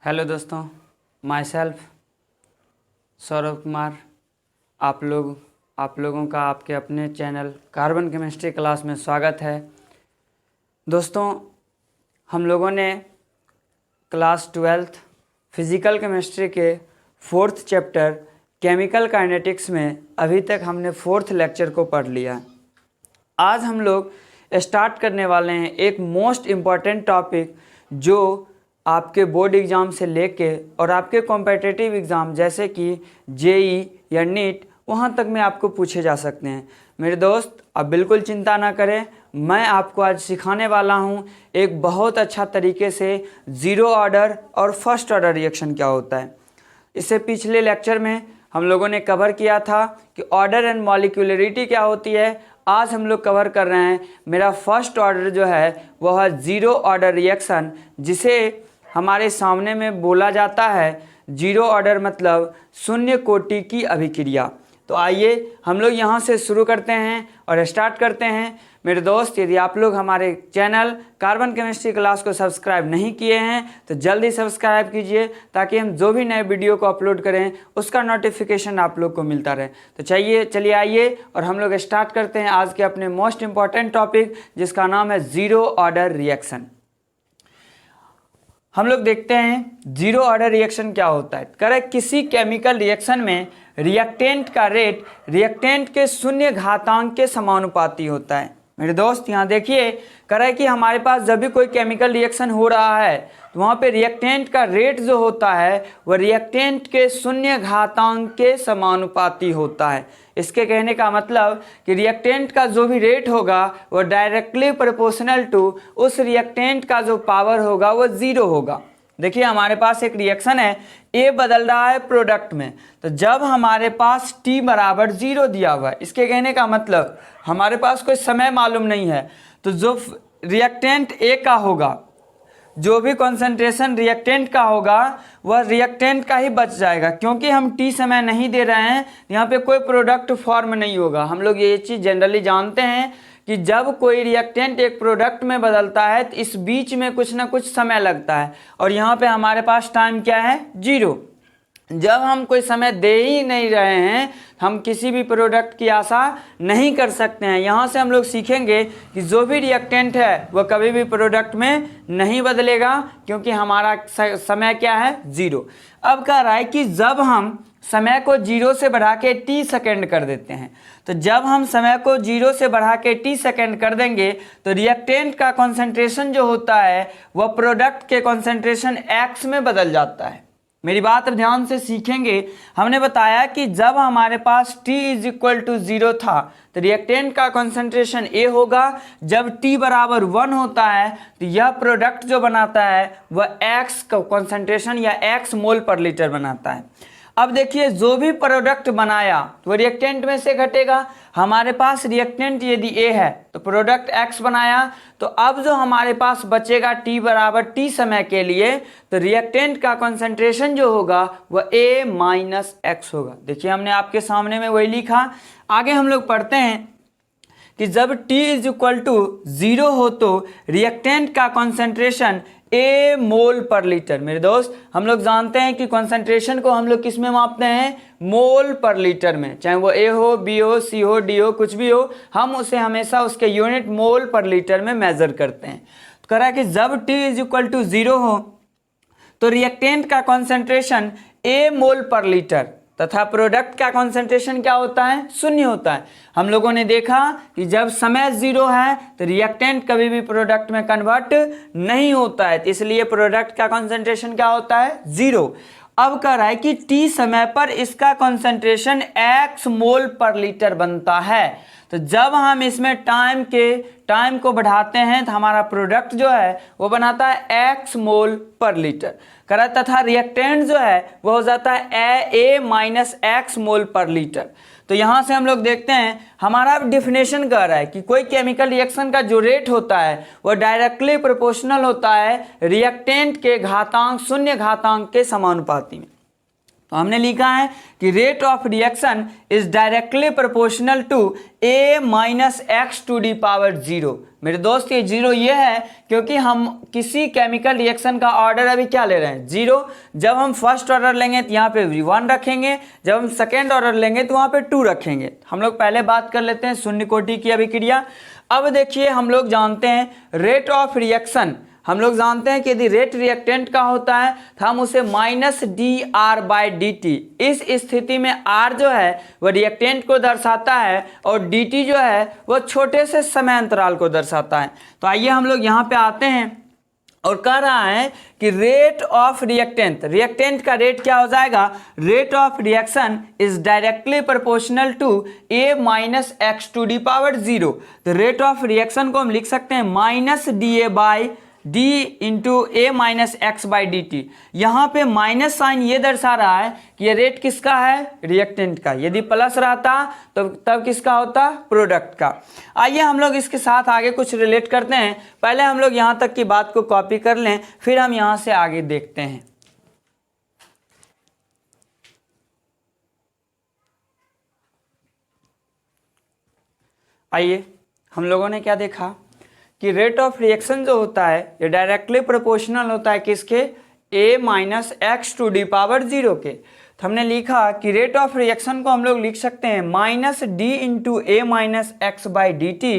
Hello दोस्तों, my self Saurabh Kumar. आप लोगों का आपके अपने चैनल कार्बन केमिस्ट्री क्लास में स्वागत है। दोस्तों, हम लोगों ने क्लास 12th फिज़िकल केमिस्ट्री के 4th चैप्टर केमिकल काइनेटिक्स में अभी तक हमने 4th लेक्चर को पढ़ लिया। आज हम लोग स्टार्ट करने वाले हैं एक मोस्ट इम्पॉर्टेंट टॉपिक जो आपके बोर्ड एग्ज़ाम से लेके और आपके कॉम्पिटिटिव एग्ज़ाम जैसे कि जेई या नीट वहाँ तक में आपको पूछे जा सकते हैं। मेरे दोस्त, आप बिल्कुल चिंता ना करें, मैं आपको आज सिखाने वाला हूँ एक बहुत अच्छा तरीके से ज़ीरो ऑर्डर और फर्स्ट ऑर्डर रिएक्शन क्या होता है। इससे पिछले लेक्चर में हम लोगों ने कवर किया था कि ऑर्डर एंड मॉलिक्यूलरिटी क्या होती है। आज हम लोग कवर कर रहे हैं मेरा फर्स्ट ऑर्डर जो है वह है ज़ीरो ऑर्डर रिएक्शन, जिसे हमारे सामने में बोला जाता है जीरो ऑर्डर मतलब शून्य कोटि की अभिक्रिया। तो आइए हम लोग यहाँ से शुरू करते हैं और स्टार्ट करते हैं। मेरे दोस्त, यदि आप लोग हमारे चैनल कार्बन केमिस्ट्री क्लास को सब्सक्राइब नहीं किए हैं तो जल्दी सब्सक्राइब कीजिए ताकि हम जो भी नए वीडियो को अपलोड करें उसका नोटिफिकेशन आप लोग को मिलता रहे। तो चलिए आइए और हम लोग स्टार्ट करते हैं आज के अपने मोस्ट इम्पॉर्टेंट टॉपिक जिसका नाम है ज़ीरो ऑर्डर रिएक्शन। हम लोग देखते हैं जीरो ऑर्डर रिएक्शन क्या होता है। करें किसी केमिकल रिएक्शन में रिएक्टेंट का रेट रिएक्टेंट के शून्य घातांक के समानुपाती होता है। मेरे दोस्त, यहाँ देखिए, करें कि हमारे पास जब भी कोई केमिकल रिएक्शन हो रहा है तो वहाँ पे रिएक्टेंट का रेट जो होता है वह रिएक्टेंट के शून्य घातांक के समानुपाती होता है। इसके कहने का मतलब कि रिएक्टेंट का जो भी रेट होगा वह डायरेक्टली प्रोपोर्शनल टू उस रिएक्टेंट का जो पावर होगा वह ज़ीरो होगा। देखिए, हमारे पास एक रिएक्शन है, ए बदल रहा है प्रोडक्ट में, तो जब हमारे पास टी बराबर 0 दिया हुआ है, इसके कहने का मतलब हमारे पास कोई समय मालूम नहीं है, तो जो रिएक्टेंट ए का होगा, जो भी कॉन्सेंट्रेशन रिएक्टेंट का होगा वह रिएक्टेंट का ही बच जाएगा, क्योंकि हम टी समय नहीं दे रहे हैं, यहाँ पे कोई प्रोडक्ट फॉर्म नहीं होगा। हम लोग ये चीज़ जनरली जानते हैं कि जब कोई रिएक्टेंट एक प्रोडक्ट में बदलता है तो इस बीच में कुछ ना कुछ समय लगता है, और यहाँ पे हमारे पास टाइम क्या है, 0। जब हम कोई समय दे ही नहीं रहे हैं हम किसी भी प्रोडक्ट की आशा नहीं कर सकते हैं। यहाँ से हम लोग सीखेंगे कि जो भी रिएक्टेंट है वह कभी भी प्रोडक्ट में नहीं बदलेगा, क्योंकि हमारा समय क्या है, 0। अब कह रहा है कि जब हम समय को 0 से बढ़ा के t सेकेंड कर देते हैं, तो जब हम समय को 0 से बढ़ा के t सेकेंड कर देंगे तो रिएक्टेंट का कॉन्सेंट्रेशन जो होता है वह प्रोडक्ट के कॉन्सेंट्रेशन x में बदल जाता है। मेरी बात अब ध्यान से सीखेंगे। हमने बताया कि जब हमारे पास t = 0 था तो रिएक्टेंट का कॉन्सेंट्रेशन A होगा। जब t बराबर 1 होता है तो यह प्रोडक्ट जो बनाता है वह x का कॉन्सेंट्रेशन या x मोल पर लीटर बनाता है। अब देखिए, जो भी प्रोडक्ट बनाया तो रिएक्टेंट में से घटेगा। हमारे पास रिएक्टेंट यदि A है तो प्रोडक्ट X बनाया, तो अब जो हमारे पास बचेगा t बराबर t समय के लिए, तो रिएक्टेंट का कंसंट्रेशन जो होगा वह A - X होगा। देखिए, हमने आपके सामने में वही लिखा। आगे हम लोग पढ़ते हैं कि जब t = 0 हो तो रिएक्टेंट का कंसंट्रेशन A मोल पर लीटर। मेरे दोस्त, हम लोग जानते हैं कि कंसंट्रेशन को हम लोग किस में मापते हैं, मोल पर लीटर में। चाहे वो A हो, B हो, C हो, D हो, कुछ भी हो, हम उसे हमेशा उसके यूनिट मोल पर लीटर में मेजर करते हैं। तो कह रहा है कि जब t = 0 हो तो रिएक्टेंट का कंसंट्रेशन A मोल पर लीटर तथा प्रोडक्ट का कंसंट्रेशन क्या होता है, 0 होता है। हम लोगों ने देखा कि जब समय 0 है तो रिएक्टेंट कभी भी प्रोडक्ट में कन्वर्ट नहीं होता है, तो इसलिए प्रोडक्ट का कंसंट्रेशन क्या होता है, 0। अब कह रहा है कि t समय पर इसका कंसंट्रेशन x मोल पर लीटर बनता है। तो जब हम इसमें टाइम को बढ़ाते हैं तो हमारा प्रोडक्ट जो है वो बनाता है x मोल पर लीटर करा, तथा रिएक्टेंट जो है वो हो जाता है A - X मोल पर लीटर। तो यहाँ से हम लोग देखते हैं, हमारा डेफिनेशन कह रहा है कि कोई केमिकल रिएक्शन का जो रेट होता है वह डायरेक्टली प्रोपोर्शनल होता है रिएक्टेंट के घातांक शून्य घातांक के समानुपाती में। तो हमने लिखा है कि rate of reaction is directly proportional to a minus x to the power 0। मेरे दोस्त ये 0 ये है क्योंकि हम किसी केमिकल रिएक्शन का ऑर्डर अभी क्या ले रहे हैं 0। जब हम फर्स्ट ऑर्डर लेंगे तो यहाँ पे 1 रखेंगे, जब हम सेकेंड ऑर्डर लेंगे तो वहाँ पे 2 रखेंगे। हम लोग पहले बात कर लेते हैं शून्य कोटि की अभिक्रिया। अब देखिए हम लोग जानते हैं रेट ऑफ रिएक्शन, हम लोग जानते हैं कि यदि रेट रिएक्टेंट का होता है तो हम उसे minus D R by D T, इस स्थिति में आर जो है वह रिएक्टेंट को दर्शाता है और डी टी जो है वह छोटे से समय अंतराल को दर्शाता है। तो आइए हम लोग यहाँ पे आते हैं और कह रहा है कि रेट ऑफ रिएक्टेंट, रिएक्टेंट का रेट क्या हो जाएगा, rate of reaction is directly proportional to A minus x to the power 0। तो रेट ऑफ रिएक्शन को हम लिख सकते हैं minus D A by D into A minus x by D T. यहाँ पे माइनस साइन ये दर्शा रहा है कि ये रेट किसका है, रिएक्टेंट का। यदि प्लस रहता तो तब किसका होता, प्रोडक्ट का। आइए हम लोग इसके साथ आगे कुछ रिलेट करते हैं। पहले हम लोग यहाँ तक की बात को कॉपी कर लें, फिर हम यहाँ से आगे देखते हैं। आइए हम लोगों ने क्या देखा कि रेट ऑफ रिएक्शन जो होता है ये डायरेक्टली प्रोपोर्शनल होता है किसके, a minus x to the power 0 के। तो हमने लिखा कि रेट ऑफ रिएक्शन को हम लोग लिख सकते हैं minus D into A minus x by D T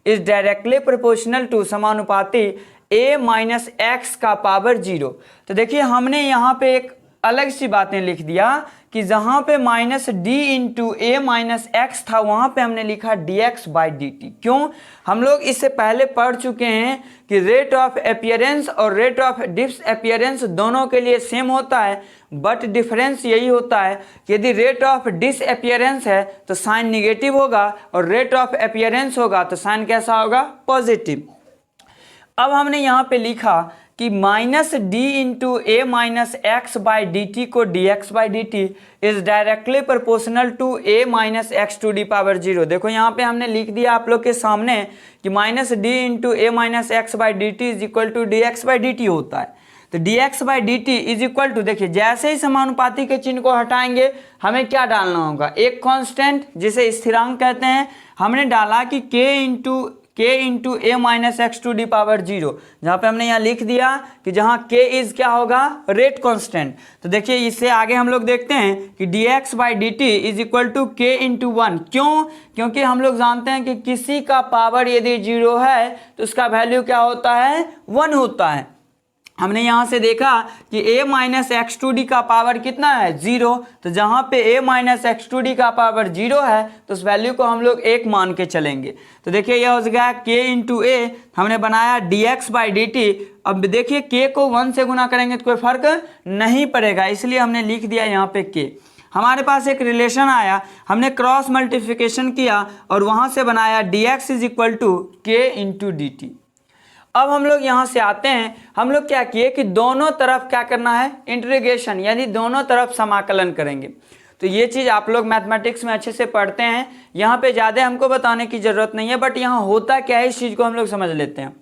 is directly proportional to समानुपाती a माइनस एक्स का पावर 0। तो देखिए हमने यहाँ पे एक अलग सी बातें लिख दिया कि जहाँ पे माइनस डी इंटू ए माइनस एक्स था वहाँ पे हमने लिखा D x by D T. क्यों, हम लोग इससे पहले पढ़ चुके हैं कि रेट ऑफ अपीयरेंस और रेट ऑफ डिसअपीयरेंस दोनों के लिए सेम होता है, बट डिफरेंस यही होता है कि यदि रेट ऑफ डिसअपीयरेंस है तो साइन निगेटिव होगा और रेट ऑफ अपीयरेंस होगा तो साइन कैसा होगा, पॉजिटिव। अब हमने यहाँ पे लिखा कि minus D into A minus x by D T को D x by D T is directly proportional to A minus x to the power 0। देखो यहाँ पे हमने लिख दिया आप लोग के सामने कि minus D into A minus x by D T is equal to d x by D t होता है। तो d x by D T is equal to, देखिए जैसे ही समानुपाती के चिन्ह को हटाएंगे हमें क्या डालना होगा, एक कांस्टेंट जिसे स्थिरांक कहते हैं। हमने डाला कि k into A minus x to the power 0, जहाँ पे हमने यहाँ लिख दिया कि जहाँ k इज क्या होगा, रेट कांस्टेंट। तो देखिए इससे आगे हम लोग देखते हैं कि d x by D T is equal to k into 1। क्यों, क्योंकि हम लोग जानते हैं कि किसी का पावर यदि 0 है तो उसका वैल्यू क्या होता है, 1 होता है। हमने यहाँ से देखा कि a minus x to the का पावर कितना है, 0। तो जहाँ पे a minus x to the का पावर 0 है तो उस वैल्यू को हम लोग 1 मान के चलेंगे। तो देखिए यह हो गया k इंटू ए, हमने बनाया d x by D t. अब देखिए k को 1 से गुना करेंगे तो कोई फर्क नहीं पड़ेगा, इसलिए हमने लिख दिया यहाँ पे k। हमारे पास एक रिलेशन आया, हमने क्रॉस मल्टीप्लिकेशन किया और वहाँ से बनाया d x is equal to k into d t. अब हम लोग यहाँ से आते हैं, हम लोग क्या किए कि दोनों तरफ क्या करना है, इंटीग्रेशन, यानी दोनों तरफ समाकलन करेंगे। तो ये चीज़ आप लोग मैथमेटिक्स में अच्छे से पढ़ते हैं, यहाँ पे ज़्यादा हमको बताने की ज़रूरत नहीं है, बट यहाँ होता क्या है इस चीज़ को हम लोग समझ लेते हैं।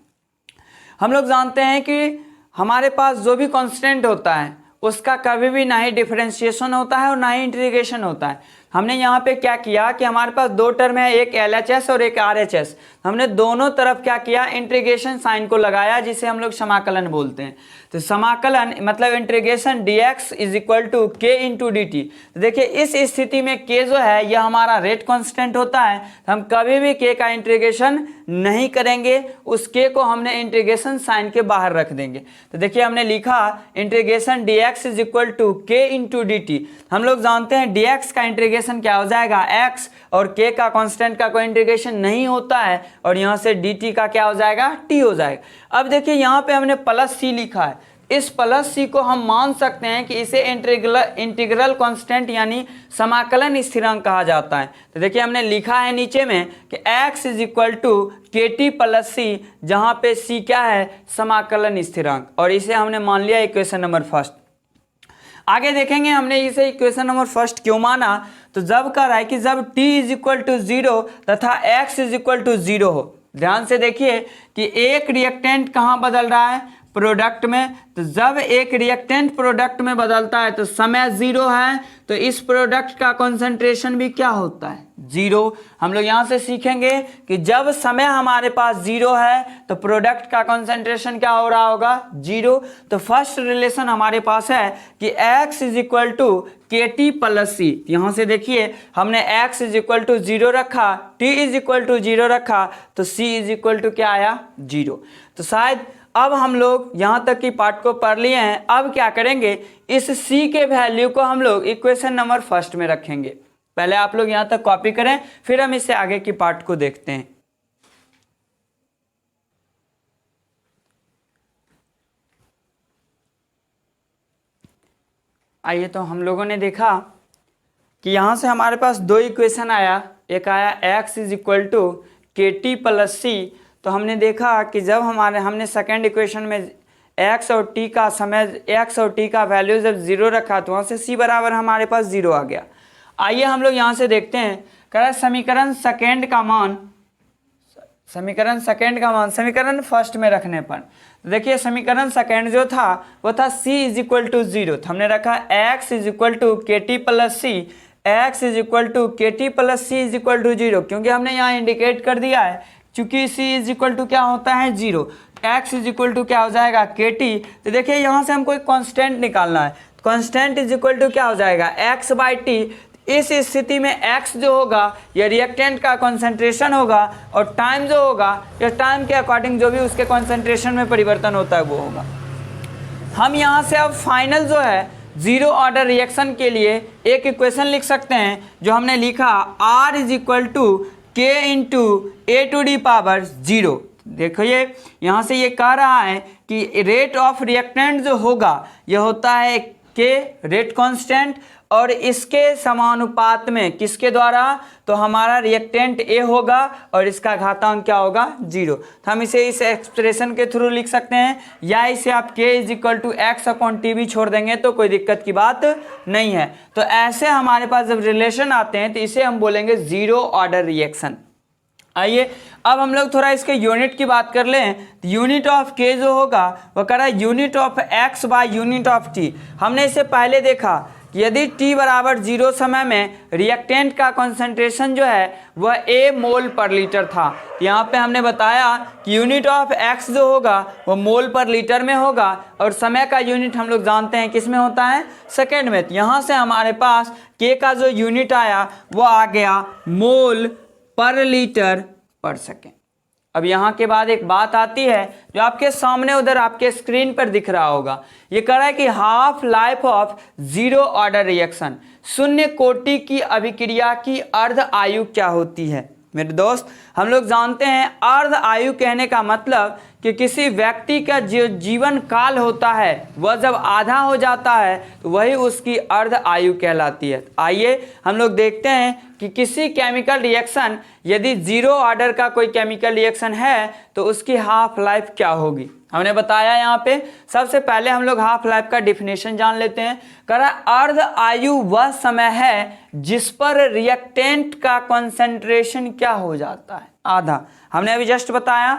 हम लोग जानते हैं कि हमारे पास जो भी कांस्टेंट होता है उसका कभी भी ना ही डिफरेंशिएशन होता है और ना ही इंटीग्रेशन होता है। हमने यहाँ पे क्या किया कि हमारे पास दो टर्म है, एक LHS और एक RHS। हमने दोनों तरफ क्या किया, इंटीग्रेशन साइन को लगाया जिसे हम लोग समाकलन बोलते हैं। तो समाकलन मतलब integration dx is equal to k into d t. तो देखिए इस स्थिति में k जो है यह हमारा रेट कांस्टेंट होता है, तो हम कभी भी k का इंटीग्रेशन नहीं करेंगे, उस k को हमने इंटीग्रेशन साइन के बाहर रख देंगे। तो देखिए हमने लिखा integration dx is equal to k into d t. हम लोग जानते हैं dx का इंटीग्रेशन क्या हो जाएगा, x, और k का कांस्टेंट का कोई इंटीग्रेशन नहीं होता है और यहाँ से dt का क्या हो जाएगा, t हो जाएगा। अब देखिए यहाँ पे हमने प्लस c लिखा है, इस प्लस सी को हम मान सकते हैं कि इसे इंटीग्रल कांस्टेंट यानी समाकलन स्थिरांक कहा जाता है। तो देखिए हमने लिखा है नीचे में कि x is equal to K T plus सी, जहाँ पे c क्या है, समाकलन स्थिरांक, और इसे हमने मान लिया इक्वेशन नंबर फर्स्ट। आगे देखेंगे हमने इसे इक्वेशन नंबर फर्स्ट क्यों माना, तो जब कह रहा है कि जब t इज इक्वल टू 0 तथा x इज इक्वल टू 0 हो। ध्यान से देखिए कि एक रिएक्टेंट कहाँ बदल रहा है, प्रोडक्ट में। तो जब एक रिएक्टेंट प्रोडक्ट में बदलता है तो समय 0 है, तो इस प्रोडक्ट का कॉन्सेंट्रेशन भी क्या होता है, 0। हम लोग यहाँ से सीखेंगे कि जब समय हमारे पास 0 है तो प्रोडक्ट का कॉन्सेंट्रेशन क्या हो रहा होगा, 0। तो फर्स्ट रिलेशन हमारे पास है कि x is equal to K T plus सी। यहाँ से देखिए हमने x इज इक्वल टू 0 रखा, t इज इक्वल टू 0 रखा, तो c इज इक्वल टू क्या आया, 0। तो शायद अब हम लोग यहाँ तक की पार्ट को पढ़ लिए हैं। अब क्या करेंगे, इस c के वैल्यू को हम लोग इक्वेशन नंबर फर्स्ट में रखेंगे। पहले आप लोग यहाँ तक कॉपी करें, फिर हम इससे आगे की पार्ट को देखते हैं। आइए, तो हम लोगों ने देखा कि यहाँ से हमारे पास दो इक्वेशन आया, एक आया x is equal to K T plus सी। तो हमने देखा कि जब हमने सेकेंड इक्वेशन में x और t का समय, x और t का वैल्यू जब 0 रखा तो वहाँ से c बराबर हमारे पास 0 आ गया। आइए हम लोग यहाँ से देखते हैं, कह समीकरण सेकेंड का मान समीकरण फर्स्ट में रखने पर देखिए समीकरण सेकेंड जो था वो था c इज इक्वल टू 0। तो हमने रखा x is equal to K T plus C, x is equal to K T plus C is equal to 0, क्योंकि हमने यहाँ इंडिकेट कर दिया है चूंकि c इज इक्वल टू क्या होता है, 0। x इज इक्वल टू क्या हो जाएगा, के टी। तो देखिए यहाँ से हमको एक कॉन्स्टेंट निकालना है, कॉन्स्टेंट इज इक्वल टू क्या हो जाएगा, x बाई टी। इस स्थिति में x जो होगा यह रिएक्टेंट का कॉन्सेंट्रेशन होगा, और टाइम जो होगा या टाइम के अकॉर्डिंग जो भी उसके कॉन्सेंट्रेशन में परिवर्तन होता है वो होगा। हम यहाँ से अब फाइनल जो है 0 ऑर्डर रिएक्शन के लिए एक इक्वेशन लिख सकते हैं, जो हमने लिखा R is equal to k into a to the power 0। देखिए यहाँ से ये कह रहा है कि रेट ऑफ रिएक्टेंट जो होगा यह होता है के रेट कांस्टेंट, और इसके समानुपात में किसके द्वारा, तो हमारा रिएक्टेंट A होगा और इसका घातांक क्या होगा, 0। तो हम इसे इस एक्सप्रेशन के थ्रू लिख सकते हैं, या इसे आप K is equal to x upon t भी छोड़ देंगे तो कोई दिक्कत की बात नहीं है। तो ऐसे हमारे पास जब रिलेशन आते हैं तो इसे हम बोलेंगे 0 ऑर्डर रिएक्शन। आइए अब हम लोग थोड़ा इसके यूनिट की बात कर लें। तो यूनिट ऑफ के जो होगा वह कह रहा है unit of x by unit of T. हमने इसे पहले देखा कि यदि t बराबर 0 समय में रिएक्टेंट का कॉन्सेंट्रेशन जो है वह a मोल पर लीटर था। यहाँ पे हमने बताया कि यूनिट ऑफ x जो होगा वह मोल पर लीटर में होगा, और समय का यूनिट हम लोग जानते हैं किस में होता है, सेकेंड में। तो यहाँ से हमारे पास k का जो यूनिट आया वो आ गया मोल पर लीटर पर सेकेंड। अब यहाँ के बाद एक बात आती है जो आपके सामने उधर आपके स्क्रीन पर दिख रहा होगा। ये कह रहा है कि half life of 0 order reaction, शून्य कोटि की अभिक्रिया की अर्ध आयु क्या होती है। मेरे दोस्त, हम लोग जानते हैं अर्ध आयु कहने का मतलब कि किसी व्यक्ति का जो जीवन काल होता है वह जब आधा हो जाता है तो वही उसकी अर्ध आयु कहलाती है। आइए हम लोग देखते हैं कि किसी केमिकल रिएक्शन, यदि 0 ऑर्डर का कोई केमिकल रिएक्शन है तो उसकी हाफ लाइफ क्या होगी। हमने बताया यहाँ पे सबसे पहले हम लोग हाफ लाइफ का डिफिनेशन जान लेते हैं। कह रहा है अर्ध आयु वह समय है जिस पर रिएक्टेंट का कंसंट्रेशन क्या हो जाता है, आधा। हमने अभी जस्ट बताया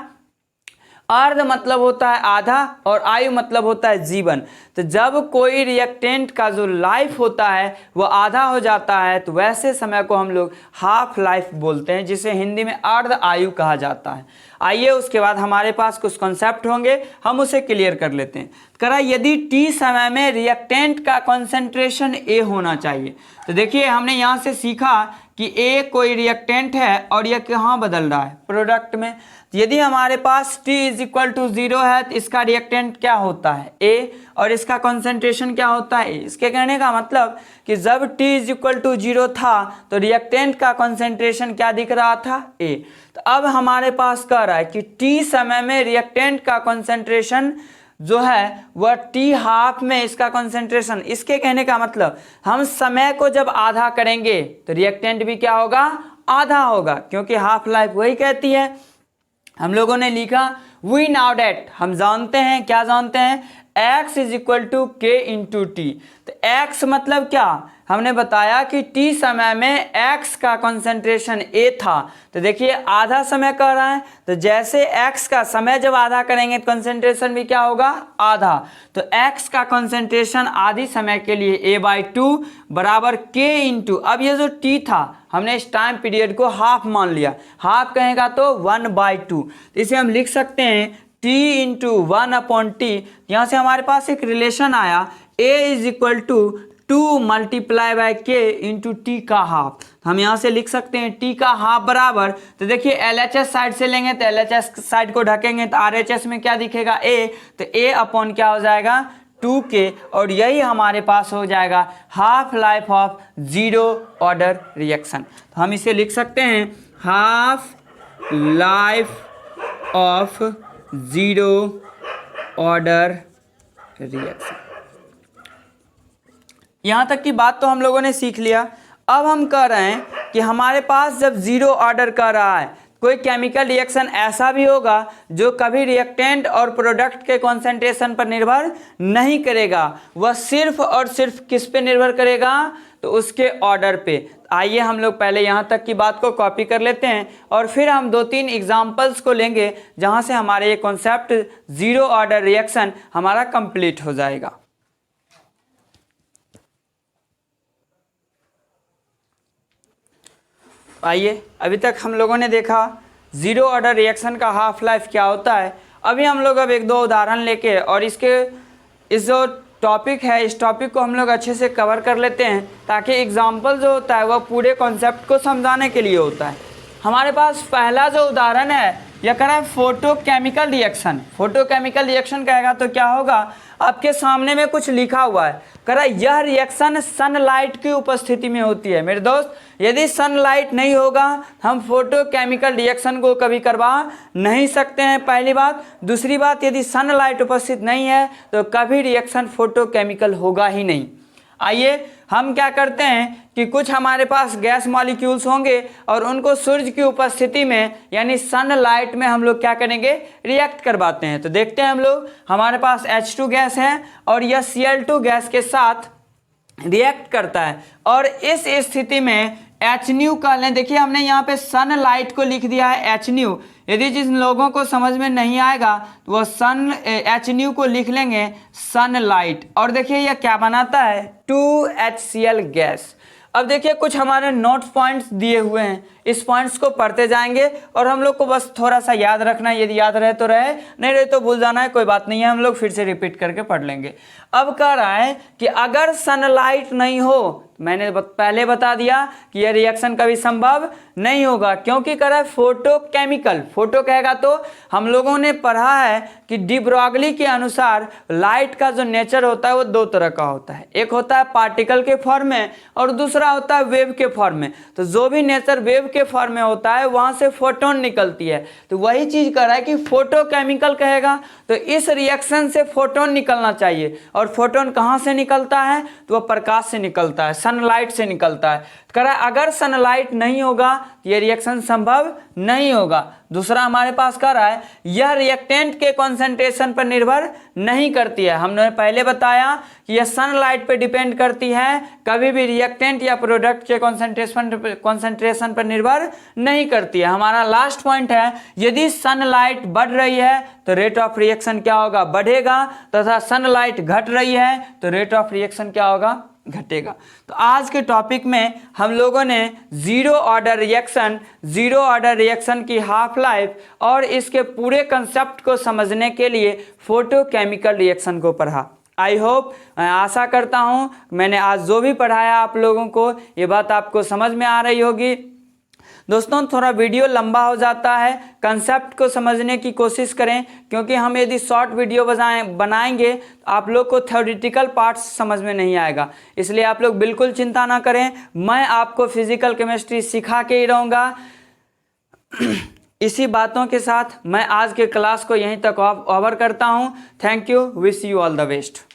अर्ध मतलब होता है आधा और आयु मतलब होता है जीवन। तो जब कोई रिएक्टेंट का जो लाइफ होता है वो आधा हो जाता है तो वैसे समय को हम लोग हाफ लाइफ बोलते हैं, जिसे हिंदी में अर्ध आयु कहा जाता है। आइए उसके बाद हमारे पास कुछ कॉन्सेप्ट होंगे, हम उसे क्लियर कर लेते हैं। कह रहा है यदि t समय में रिएक्टेंट का कॉन्सेंट्रेशन A होना चाहिए। तो देखिए हमने यहाँ से सीखा कि A कोई रिएक्टेंट है और यह कहाँ बदल रहा है, प्रोडक्ट में। यदि हमारे पास t इज इक्वल टू 0 है तो इसका रिएक्टेंट क्या होता है, A, और इसका कॉन्सेंट्रेशन क्या होता है, A। इसके कहने का मतलब कि जब t इज इक्वल टू 0 था तो रिएक्टेंट का कॉन्सेंट्रेशन क्या दिख रहा था, A। तो अब हमारे पास कह रहा है कि t समय में रिएक्टेंट का कॉन्सेंट्रेशन जो है वह t हाफ में इसका कॉन्सेंट्रेशन। इसके कहने का मतलब हम समय को जब आधा करेंगे तो रिएक्टेंट भी क्या होगा, आधा होगा, क्योंकि हाफ लाइफ वही कहती है। हम लोगों ने लिखा वी नाउ डेट, हम जानते हैं, क्या जानते हैं, x is equal to k into T. तो x मतलब क्या, हमने बताया कि t समय में x का कंसंट्रेशन a था। तो देखिए आधा समय कह रहा है, तो जैसे x का समय जब आधा करेंगे तो कंसंट्रेशन भी क्या होगा, आधा। तो x का कंसंट्रेशन आधी समय के लिए a/2 बराबर k इंटू, अब ये जो t था हमने इस टाइम पीरियड को हाफ मान लिया, हाफ कहेगा तो 1/2। इसे हम लिख सकते हैं t इंटू 1/t। यहाँ से हमारे पास एक रिलेशन आया a is equal to 2 multiply by k into t का हाफ। हम यहाँ से लिख सकते हैं t का हाफ बराबर, तो देखिए LHS साइड से लेंगे तो LHS साइड को ढकेंगे तो RHS में क्या दिखेगा a, तो a अपॉन क्या हो जाएगा 2k, और यही हमारे पास हो जाएगा half life of zero order reaction. तो हम इसे लिख सकते हैं half life of zero order reaction. यहाँ तक की बात तो हम लोगों ने सीख लिया। अब हम कह रहे हैं कि हमारे पास जब जीरो ऑर्डर कर रहा है, कोई केमिकल रिएक्शन ऐसा भी होगा जो कभी रिएक्टेंट और प्रोडक्ट के कॉन्सेंट्रेशन पर निर्भर नहीं करेगा, वह सिर्फ और सिर्फ किस पे निर्भर करेगा, तो उसके ऑर्डर पे। आइए हम लोग पहले यहाँ तक की बात को कॉपी कर लेते हैं और फिर हम 2-3 एग्जाम्पल्स को लेंगे जहाँ से हमारे ये कॉन्सेप्ट जीरो ऑर्डर रिएक्शन हमारा कंप्लीट हो जाएगा। आइए, अभी तक हम लोगों ने देखा जीरो ऑर्डर रिएक्शन का हाफ लाइफ क्या होता है। अभी हम लोग अब 1-2 उदाहरण लेके और इस जो टॉपिक है, इस टॉपिक को हम लोग अच्छे से कवर कर लेते हैं, ताकि एग्जाम्पल जो होता है वह पूरे कॉन्सेप्ट को समझाने के लिए होता है। हमारे पास पहला जो उदाहरण है यह कह रहा है फोटोकेमिकल रिएक्शन। फोटोकेमिकल रिएक्शन कहेगा तो क्या होगा, आपके सामने में कुछ लिखा हुआ है, कह रहा है यह रिएक्शन सनलाइट की उपस्थिति में होती है। मेरे दोस्त, यदि सनलाइट नहीं होगा हम फोटोकेमिकल रिएक्शन को कभी करवा नहीं सकते हैं, पहली बात। दूसरी बात, यदि सनलाइट उपस्थित नहीं है तो कभी रिएक्शन फोटोकेमिकल होगा ही नहीं। आइए हम क्या करते हैं कि कुछ हमारे पास गैस मॉलिक्यूल्स होंगे और उनको सूर्य की उपस्थिति में यानी सनलाइट में हम लोग क्या करेंगे, रिएक्ट करवाते हैं। तो देखते हैं हम लोग, हमारे पास H2 गैस है और यह Cl2 गैस के साथ रिएक्ट करता है और इस स्थिति में एच न्यू कह लें। देखिए हमने यहाँ पे सनलाइट को लिख दिया है एच न्यू। यदि जिन लोगों को समझ में नहीं आएगा तो वो एच न्यू को लिख लेंगे सनलाइट। और देखिए यह क्या बनाता है, 2HCl गैस। अब देखिए कुछ हमारे नोट पॉइंट्स दिए हुए हैं, इस पॉइंट्स को पढ़ते जाएंगे और हम लोग को बस थोड़ा सा याद रखना है। यदि याद रहे तो रहे, नहीं रहे तो भूल जाना है, कोई बात नहीं है, हम लोग फिर से रिपीट करके पढ़ लेंगे। अब कह रहा है कि अगर सनलाइट नहीं हो, मैंने पहले बता दिया कि यह रिएक्शन कभी संभव नहीं होगा, क्योंकि कह रहा है फोटोकेमिकल। फोटो कहेगा तो हम लोगों ने पढ़ा है कि डी ब्रॉगली के अनुसार लाइट का जो नेचर होता है वो 2 तरह का होता है, एक होता है पार्टिकल के फॉर्म में और दूसरा होता है वेव के फॉर्म में। तो जो भी नेचर वेव के फॉर्म में होता है वहां से फोटोन निकलती है, तो वही चीज कर रहा है कि फोटोकेमिकल कहेगा तो इस रिएक्शन से फोटोन निकलना चाहिए। और फोटोन कहाँ से निकलता है, तो वह प्रकाश से निकलता है, सनलाइट से निकलता है। कह रहा है अगर सनलाइट नहीं होगा तो यह रिएक्शन संभव नहीं होगा। दूसरा हमारे पास कह रहा है यह रिएक्टेंट के कॉन्सेंट्रेशन पर निर्भर नहीं करती है। हमने पहले बताया कि यह सनलाइट पर डिपेंड करती है, कभी भी रिएक्टेंट या प्रोडक्ट के कॉन्सेंट्रेशन पर निर्भर नहीं करती है। हमारा लास्ट पॉइंट है, यदि सनलाइट बढ़ रही है तो रेट ऑफ रिएक्शन क्या होगा, बढ़ेगा, तथा सनलाइट घट रही है तो रेट ऑफ रिएक्शन क्या होगा, घटेगा। तो आज के टॉपिक में हम लोगों ने जीरो ऑर्डर रिएक्शन की हाफ लाइफ और इसके पूरे कंसेप्ट को समझने के लिए फोटोकेमिकल रिएक्शन को पढ़ा। आई होप, मैं आशा करता हूँ मैंने आज जो भी पढ़ाया आप लोगों को ये बात आपको समझ में आ रही होगी। दोस्तों थोड़ा वीडियो लंबा हो जाता है, कंसेप्ट को समझने की कोशिश करें, क्योंकि हम यदि शॉर्ट वीडियो बनाएंगे तो आप लोग को थ्योरेटिकल पार्ट्स समझ में नहीं आएगा। इसलिए आप लोग बिल्कुल चिंता ना करें, मैं आपको फिजिकल केमिस्ट्री सिखा के ही रहूँगा। इसी बातों के साथ मैं आज के क्लास को यहीं तक ओवर करता हूँ। Thank you, wish you all the best.